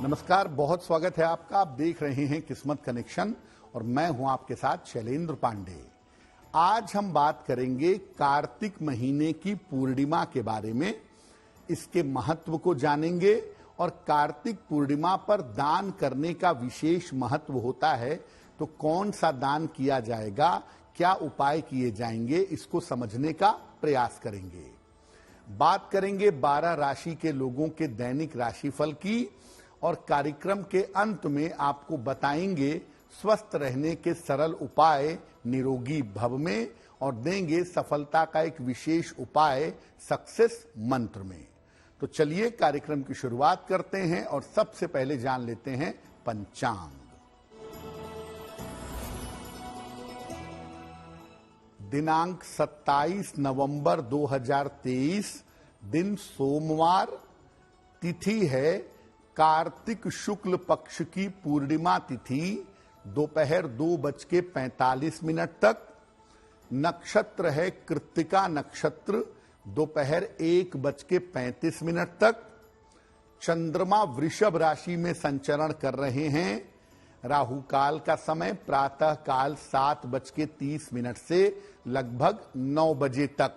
नमस्कार, बहुत स्वागत है आपका। आप देख रहे हैं किस्मत कनेक्शन और मैं हूं आपके साथ शैलेंद्र पांडे। आज हम बात करेंगे कार्तिक महीने की पूर्णिमा के बारे में। इसके महत्व को जानेंगे और कार्तिक पूर्णिमा पर दान करने का विशेष महत्व होता है, तो कौन सा दान किया जाएगा, क्या उपाय किए जाएंगे, इसको समझने का प्रयास करेंगे। बात करेंगे 12 राशि के लोगों के दैनिक राशिफल की और कार्यक्रम के अंत में आपको बताएंगे स्वस्थ रहने के सरल उपाय निरोगी भव में और देंगे सफलता का एक विशेष उपाय सक्सेस मंत्र में। तो चलिए कार्यक्रम की शुरुआत करते हैं और सबसे पहले जान लेते हैं पंचांग। दिनांक 27 नवंबर 2023, दिन सोमवार, तिथि है कार्तिक शुक्ल पक्ष की पूर्णिमा तिथि, दोपहर 2:45 तक। नक्षत्र है कृत्तिका नक्षत्र, दोपहर 1:35 तक। चंद्रमा वृषभ राशि में संचरण कर रहे हैं। राहु काल का समय प्रातः काल 7:30 से लगभग 9 बजे तक।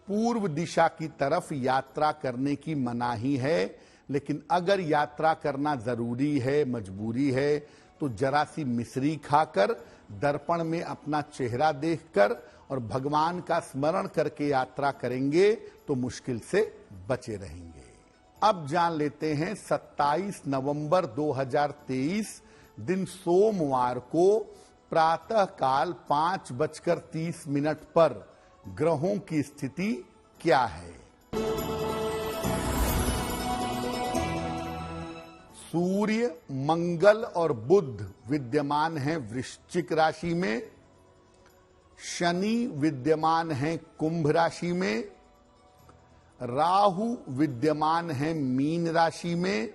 पूर्व दिशा की तरफ यात्रा करने की मनाही है, लेकिन अगर यात्रा करना जरूरी है, मजबूरी है, तो जरा सी मिश्री खाकर, दर्पण में अपना चेहरा देखकर और भगवान का स्मरण करके यात्रा करेंगे तो मुश्किल से बचे रहेंगे। अब जान लेते हैं 27 नवंबर 2023, दिन सोमवार को प्रातः काल 5:30 पर ग्रहों की स्थिति क्या है। सूर्य, मंगल और बुध विद्यमान हैं वृश्चिक राशि में। शनि विद्यमान हैं कुंभ राशि में। राहु विद्यमान हैं मीन राशि में।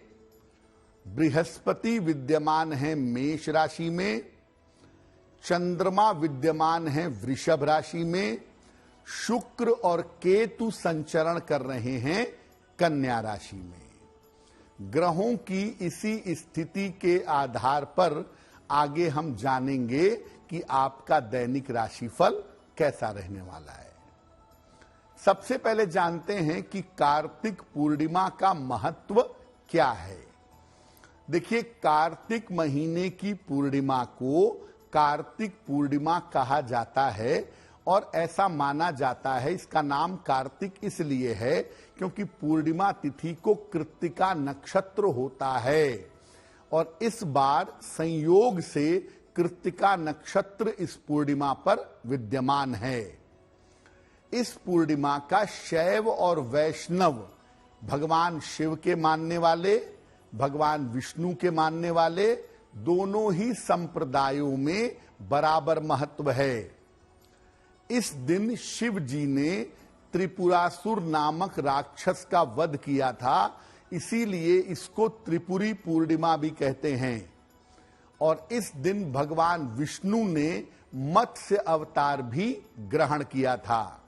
बृहस्पति विद्यमान हैं मेष राशि में। चंद्रमा विद्यमान हैं वृषभ राशि में। शुक्र और केतु संचरण कर रहे हैं कन्या राशि में। ग्रहों की इसी स्थिति के आधार पर आगे हम जानेंगे कि आपका दैनिक राशिफल कैसा रहने वाला है। सबसे पहले जानते हैं कि कार्तिक पूर्णिमा का महत्व क्या है। देखिए, कार्तिक महीने की पूर्णिमा को कार्तिक पूर्णिमा कहा जाता है और ऐसा माना जाता है, इसका नाम कार्तिक इसलिए है क्योंकि पूर्णिमा तिथि को कृत्तिका नक्षत्र होता है और इस बार संयोग से कृत्तिका नक्षत्र इस पूर्णिमा पर विद्यमान है। इस पूर्णिमा का शैव और वैष्णव, भगवान शिव के मानने वाले, भगवान विष्णु के मानने वाले, दोनों ही संप्रदायों में बराबर महत्व है। इस दिन शिव जी ने त्रिपुरासुर नामक राक्षस का वध किया था, इसीलिए इसको त्रिपुरी पूर्णिमा भी कहते हैं। और इस दिन भगवान विष्णु ने मत्स्य अवतार भी ग्रहण किया था।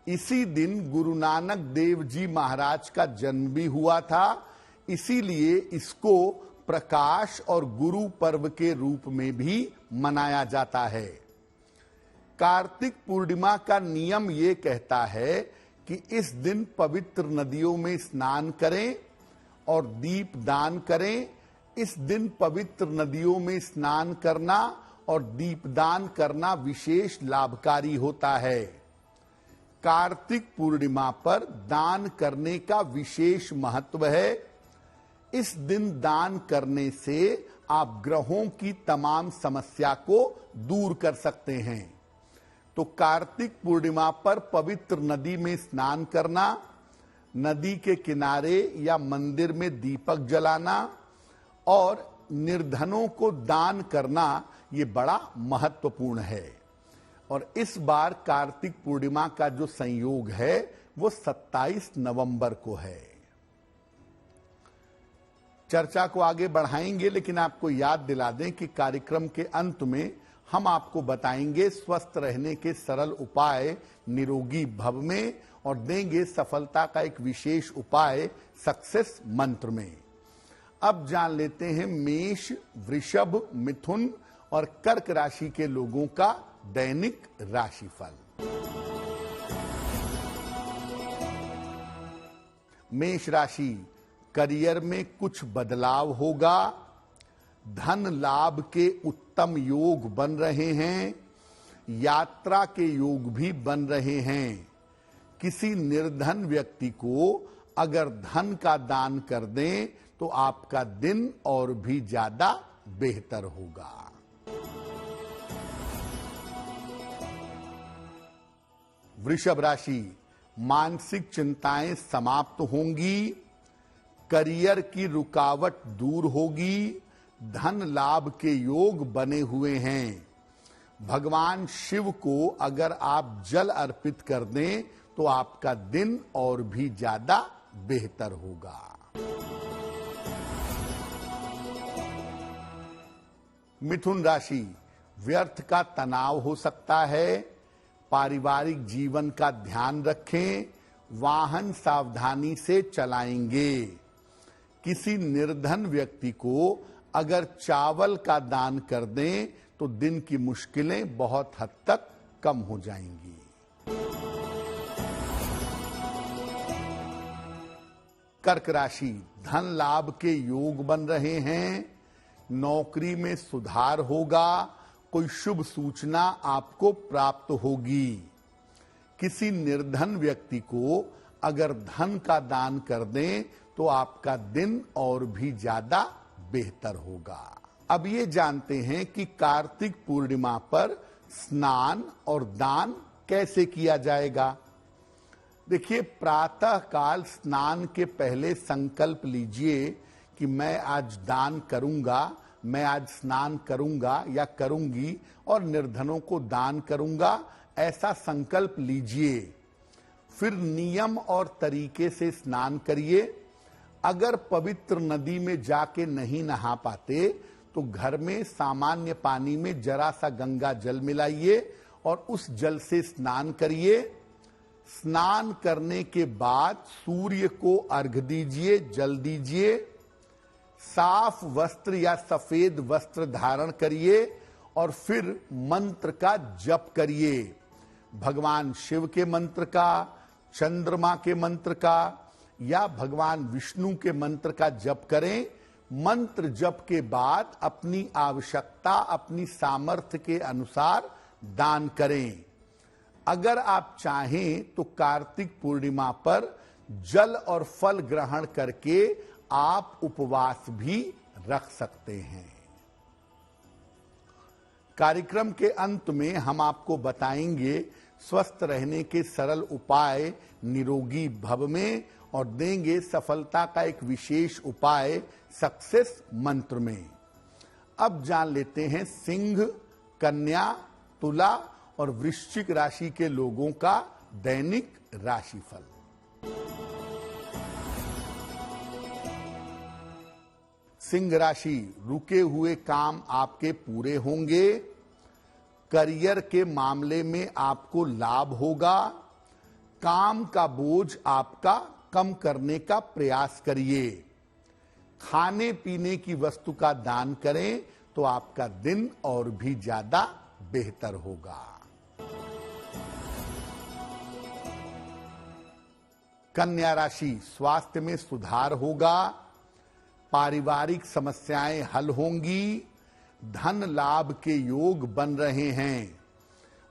इसी दिन गुरु नानक देव जी महाराज का जन्म भी हुआ था, इसीलिए इसको प्रकाश और गुरु पर्व के रूप में भी मनाया जाता है। कार्तिक पूर्णिमा का नियम ये कहता है कि इस दिन पवित्र नदियों में स्नान करें और दीप दान करें। इस दिन पवित्र नदियों में स्नान करना और दीपदान करना विशेष लाभकारी होता है। कार्तिक पूर्णिमा पर दान करने का विशेष महत्व है। इस दिन दान करने से आप ग्रहों की तमाम समस्या को दूर कर सकते हैं। तो कार्तिक पूर्णिमा पर पवित्र नदी में स्नान करना, नदी के किनारे या मंदिर में दीपक जलाना और निर्धनों को दान करना, ये बड़ा महत्वपूर्ण है। और इस बार कार्तिक पूर्णिमा का जो संयोग है वो 27 नवंबर को है। चर्चा को आगे बढ़ाएंगे, लेकिन आपको याद दिला दें कि कार्यक्रम के अंत में हम आपको बताएंगे स्वस्थ रहने के सरल उपाय निरोगी भव में और देंगे सफलता का एक विशेष उपाय सक्सेस मंत्र में। अब जान लेते हैं मेष, वृषभ, मिथुन और कर्क राशि के लोगों का दैनिक राशिफल। मेष राशि, करियर में कुछ बदलाव होगा। धन लाभ के उत्तम योग बन रहे हैं। यात्रा के योग भी बन रहे हैं। किसी निर्धन व्यक्ति को अगर धन का दान कर दें तो आपका दिन और भी ज्यादा बेहतर होगा। वृषभ राशि, मानसिक चिंताएं समाप्त होंगी। करियर की रुकावट दूर होगी। धन लाभ के योग बने हुए हैं। भगवान शिव को अगर आप जल अर्पित कर दें तो आपका दिन और भी ज्यादा बेहतर होगा। मिथुन राशि, व्यर्थ का तनाव हो सकता है। पारिवारिक जीवन का ध्यान रखें। वाहन सावधानी से चलाएंगे। किसी निर्धन व्यक्ति को अगर चावल का दान कर दें तो दिन की मुश्किलें बहुत हद तक कम हो जाएंगी। कर्क राशि, धन लाभ के योग बन रहे हैं। नौकरी में सुधार होगा। कोई शुभ सूचना आपको प्राप्त होगी। किसी निर्धन व्यक्ति को अगर धन का दान कर दें तो आपका दिन और भी ज्यादा बेहतर होगा। अब ये जानते हैं कि कार्तिक पूर्णिमा पर स्नान और दान कैसे किया जाएगा। देखिए, प्रातः काल स्नान के पहले संकल्प लीजिए कि मैं आज दान करूंगा, मैं आज स्नान करूंगा या करूंगी और निर्धनों को दान करूंगा, ऐसा संकल्प लीजिए। फिर नियम और तरीके से स्नान करिए। अगर पवित्र नदी में जाके नहीं नहा पाते तो घर में सामान्य पानी में जरा सा गंगा जल मिलाइए और उस जल से स्नान करिए। स्नान करने के बाद सूर्य को अर्घ दीजिए, जल दीजिए। साफ वस्त्र या सफेद वस्त्र धारण करिए और फिर मंत्र का जप करिए। भगवान शिव के मंत्र का, चंद्रमा के मंत्र का या भगवान विष्णु के मंत्र का जप करें। मंत्र जप के बाद अपनी आवश्यकता, अपनी सामर्थ्य के अनुसार दान करें। अगर आप चाहें तो कार्तिक पूर्णिमा पर जल और फल ग्रहण करके आप उपवास भी रख सकते हैं। कार्यक्रम के अंत में हम आपको बताएंगे स्वस्थ रहने के सरल उपाय निरोगी भव में और देंगे सफलता का एक विशेष उपाय सक्सेस मंत्र में। अब जान लेते हैं सिंह, कन्या, तुला और वृश्चिक राशि के लोगों का दैनिक राशिफल। सिंह राशि, रुके हुए काम आपके पूरे होंगे। करियर के मामले में आपको लाभ होगा। काम का बोझ आपका कम करने का प्रयास करिए। खाने पीने की वस्तु का दान करें तो आपका दिन और भी ज्यादा बेहतर होगा। कन्या राशि, स्वास्थ्य में सुधार होगा। पारिवारिक समस्याएं हल होंगी। धन लाभ के योग बन रहे हैं।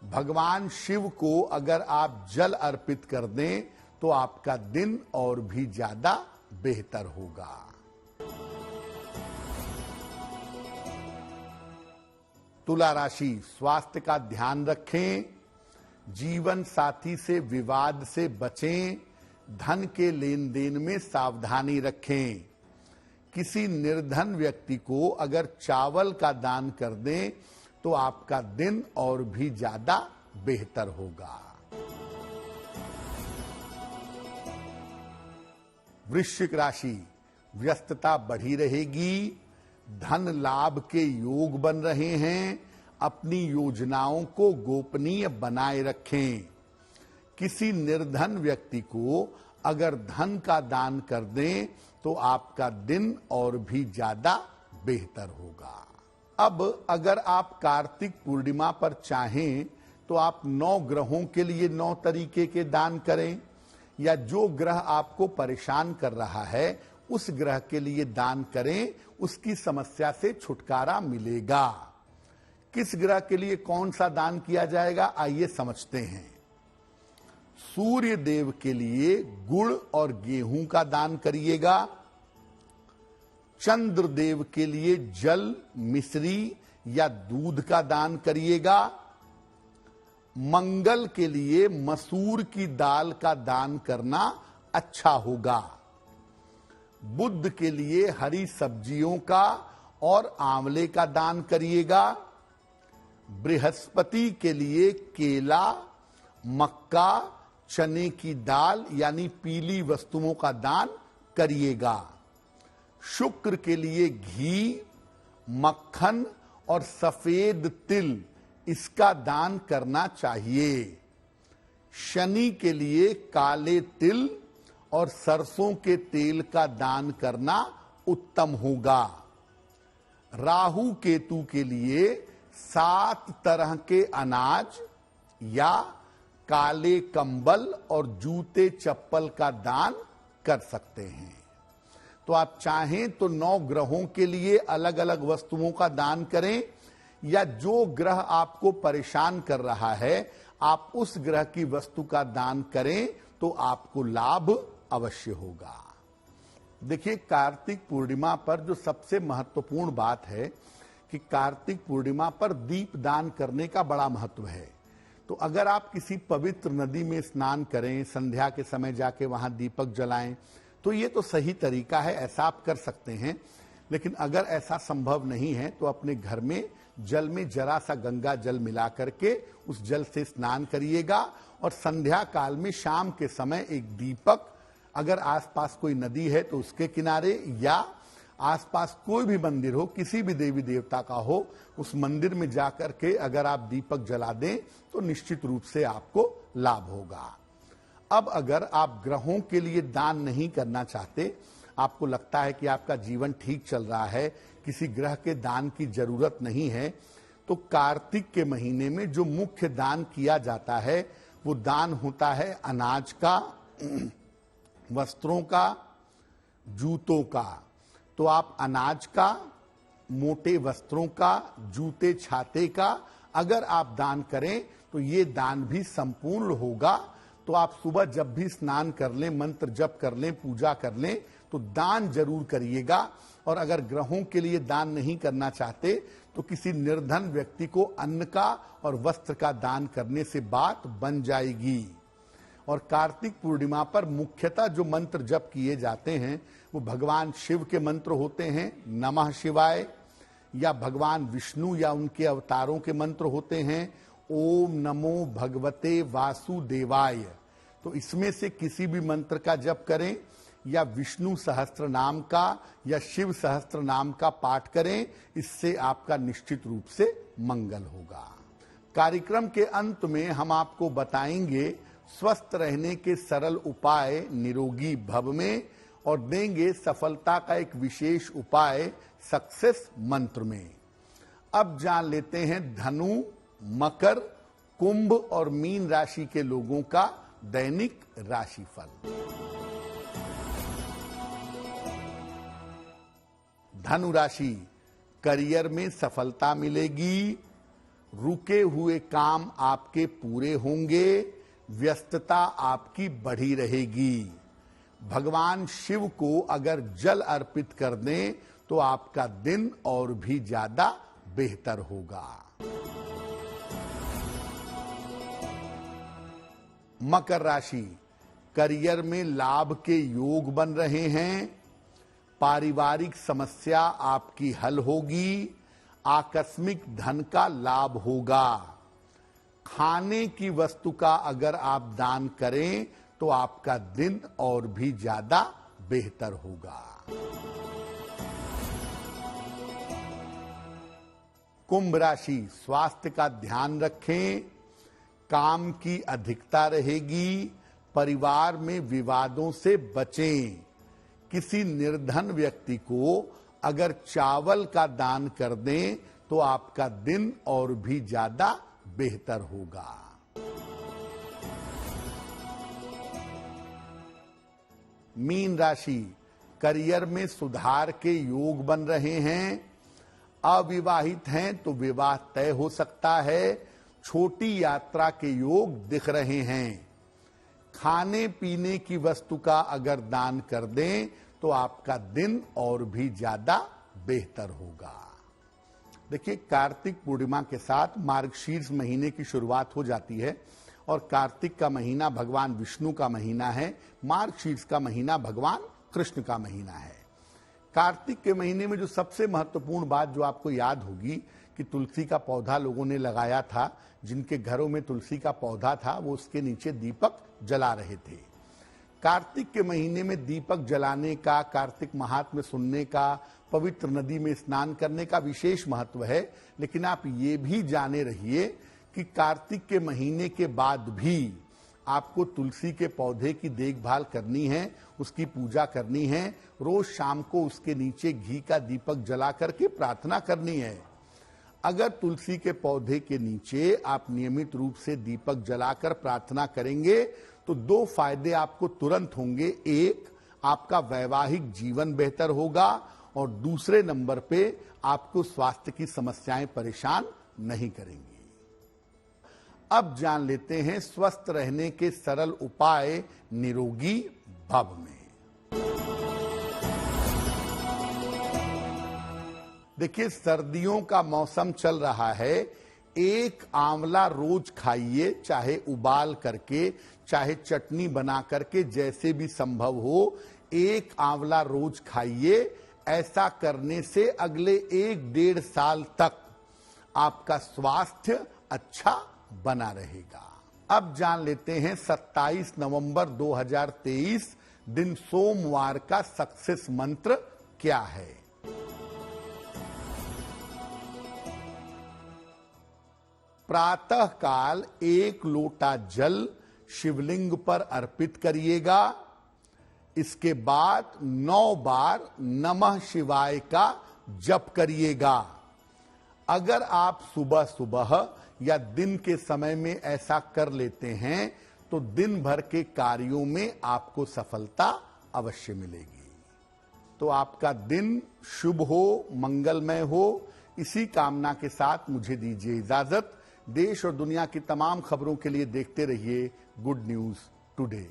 भगवान शिव को अगर आप जल अर्पित कर दें तो आपका दिन और भी ज्यादा बेहतर होगा। तुला राशि, स्वास्थ्य का ध्यान रखें। जीवन साथी से विवाद से बचें। धन के लेन देन में सावधानी रखें। किसी निर्धन व्यक्ति को अगर चावल का दान कर दें तो आपका दिन और भी ज्यादा बेहतर होगा। वृश्चिक राशि, व्यस्तता बढ़ी रहेगी। धन लाभ के योग बन रहे हैं। अपनी योजनाओं को गोपनीय बनाए रखें। किसी निर्धन व्यक्ति को अगर धन का दान कर दें तो आपका दिन और भी ज्यादा बेहतर होगा। अब अगर आप कार्तिक पूर्णिमा पर चाहें तो आप 9 ग्रहों के लिए 9 तरीके के दान करें, या जो ग्रह आपको परेशान कर रहा है उस ग्रह के लिए दान करें, उसकी समस्या से छुटकारा मिलेगा। किस ग्रह के लिए कौन सा दान किया जाएगा, आइए समझते हैं। सूर्य देव के लिए गुड़ और गेहूं का दान करिएगा। चंद्र देव के लिए जल, मिश्री या दूध का दान करिएगा। मंगल के लिए मसूर की दाल का दान करना अच्छा होगा। बुध के लिए हरी सब्जियों का और आंवले का दान करिएगा। बृहस्पति के लिए केला, मक्का, चने की दाल यानी पीली वस्तुओं का दान करिएगा। शुक्र के लिए घी, मक्खन और सफेद तिल, इसका दान करना चाहिए। शनि के लिए काले तिल और सरसों के तेल का दान करना उत्तम होगा। राहु केतु के लिए 7 तरह के अनाज या काले कंबल और जूते चप्पल का दान कर सकते हैं। तो आप चाहें तो 9 ग्रहों के लिए अलग अलग वस्तुओं का दान करें, या जो ग्रह आपको परेशान कर रहा है आप उस ग्रह की वस्तु का दान करें तो आपको लाभ अवश्य होगा। देखिए, कार्तिक पूर्णिमा पर जो सबसे महत्वपूर्ण बात है कि कार्तिक पूर्णिमा पर दीप दान करने का बड़ा महत्व है। तो अगर आप किसी पवित्र नदी में स्नान करें, संध्या के समय जाके वहां दीपक जलाएं, तो ये तो सही तरीका है, ऐसा आप कर सकते हैं। लेकिन अगर ऐसा संभव नहीं है तो अपने घर में जल में जरा सा गंगा जल मिला करके उस जल से स्नान करिएगा, और संध्या काल में शाम के समय एक दीपक, अगर आसपास कोई नदी है तो उसके किनारे, या आसपास कोई भी मंदिर हो, किसी भी देवी देवता का हो, उस मंदिर में जाकर के अगर आप दीपक जला दें तो निश्चित रूप से आपको लाभ होगा। अब अगर आप ग्रहों के लिए दान नहीं करना चाहते, आपको लगता है कि आपका जीवन ठीक चल रहा है, किसी ग्रह के दान की जरूरत नहीं है, तो कार्तिक के महीने में जो मुख्य दान किया जाता है वो दान होता है अनाज का, वस्त्रों का, जूतों का। तो आप अनाज का, मोटे वस्त्रों का, जूते छाते का अगर आप दान करें तो ये दान भी संपूर्ण होगा। तो आप सुबह जब भी स्नान कर लें, मंत्र जप कर लें, पूजा कर लें, तो दान जरूर करिएगा। और अगर ग्रहों के लिए दान नहीं करना चाहते तो किसी निर्धन व्यक्ति को अन्न का और वस्त्र का दान करने से बात बन जाएगी। और कार्तिक पूर्णिमा पर मुख्यतः जो मंत्र जप किए जाते हैं वो भगवान शिव के मंत्र होते हैं, नमः शिवाय, या भगवान विष्णु या उनके अवतारों के मंत्र होते हैं, ओम नमो भगवते वासुदेवाय। तो इसमें से किसी भी मंत्र का जप करें, या विष्णु सहस्त्र नाम का या शिव सहस्त्र नाम का पाठ करें, इससे आपका निश्चित रूप से मंगल होगा। कार्यक्रम के अंत में हम आपको बताएंगे स्वस्थ रहने के सरल उपाय निरोगी भव में, और देंगे सफलता का एक विशेष उपाय सक्सेस मंत्र में। अब जान लेते हैं धनु, मकर, कुंभ और मीन राशि के लोगों का दैनिक राशिफल। धनु राशि, करियर में सफलता मिलेगी, रुके हुए काम आपके पूरे होंगे, व्यस्तता आपकी बढ़ी रहेगी। भगवान शिव को अगर जल अर्पित कर दें तो आपका दिन और भी ज्यादा बेहतर होगा। मकर राशि, करियर में लाभ के योग बन रहे हैं, पारिवारिक समस्या आपकी हल होगी, आकस्मिक धन का लाभ होगा। खाने की वस्तु का अगर आप दान करें तो आपका दिन और भी ज्यादा बेहतर होगा। कुंभ राशि, स्वास्थ्य का ध्यान रखें, काम की अधिकता रहेगी, परिवार में विवादों से बचें, किसी निर्धन व्यक्ति को अगर चावल का दान कर दें तो आपका दिन और भी ज्यादा बेहतर होगा। मीन राशि, करियर में सुधार के योग बन रहे हैं। अविवाहित हैं तो विवाह तय हो सकता है। छोटी यात्रा के योग दिख रहे हैं। खाने पीने की वस्तु का अगर दान कर दें तो आपका दिन और भी ज्यादा बेहतर होगा। देखिए, कार्तिक पूर्णिमा के साथ मार्गशीर्ष महीने की शुरुआत हो जाती है और कार्तिक का महीना भगवान विष्णु का महीना है, मार्गशीर्ष का महीना भगवान कृष्ण का महीना है। कार्तिक के महीने में जो सबसे महत्वपूर्ण बात जो आपको याद होगी कि तुलसी का पौधा लोगों ने लगाया था। जिनके घरों में तुलसी का पौधा था वो उसके नीचे दीपक जला रहे थे। कार्तिक के महीने में दीपक जलाने का, कार्तिक महात्म्य सुनने का, पवित्र नदी में स्नान करने का विशेष महत्व है। लेकिन आप ये भी जाने रहिए कि कार्तिक के महीने के बाद भी आपको तुलसी के पौधे की देखभाल करनी है, उसकी पूजा करनी है। रोज शाम को उसके नीचे घी का दीपक जला करके प्रार्थना करनी है। अगर तुलसी के पौधे के नीचे आप नियमित रूप से दीपक जलाकर प्रार्थना करेंगे तो दो फायदे आपको तुरंत होंगे। एक, आपका वैवाहिक जीवन बेहतर होगा और दूसरे नंबर पे आपको स्वास्थ्य की समस्याएं परेशान नहीं करेंगी। अब जान लेते हैं स्वस्थ रहने के सरल उपाय निरोगी भव में। देखिए, सर्दियों का मौसम चल रहा है। एक आंवला रोज खाइए, चाहे उबाल करके, चाहे चटनी बना करके, जैसे भी संभव हो। एक आंवला रोज खाइए। ऐसा करने से अगले 1-1.5 साल तक आपका स्वास्थ्य अच्छा बना रहेगा। अब जान लेते हैं 27 नवंबर 2023 दिन सोमवार का सक्सेस मंत्र क्या है। प्रातः काल 1 लोटा जल शिवलिंग पर अर्पित करिएगा। इसके बाद 9 बार नमः शिवाय का जप करिएगा। अगर आप सुबह सुबह या दिन के समय में ऐसा कर लेते हैं तो दिन भर के कार्यों में आपको सफलता अवश्य मिलेगी। तो आपका दिन शुभ हो, मंगलमय हो, इसी कामना के साथ मुझे दीजिए इजाजत। देश और दुनिया की तमाम खबरों के लिए देखते रहिए गुड न्यूज टुडे।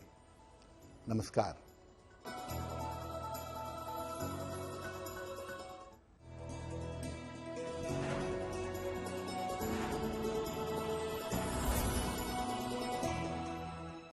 नमस्कार।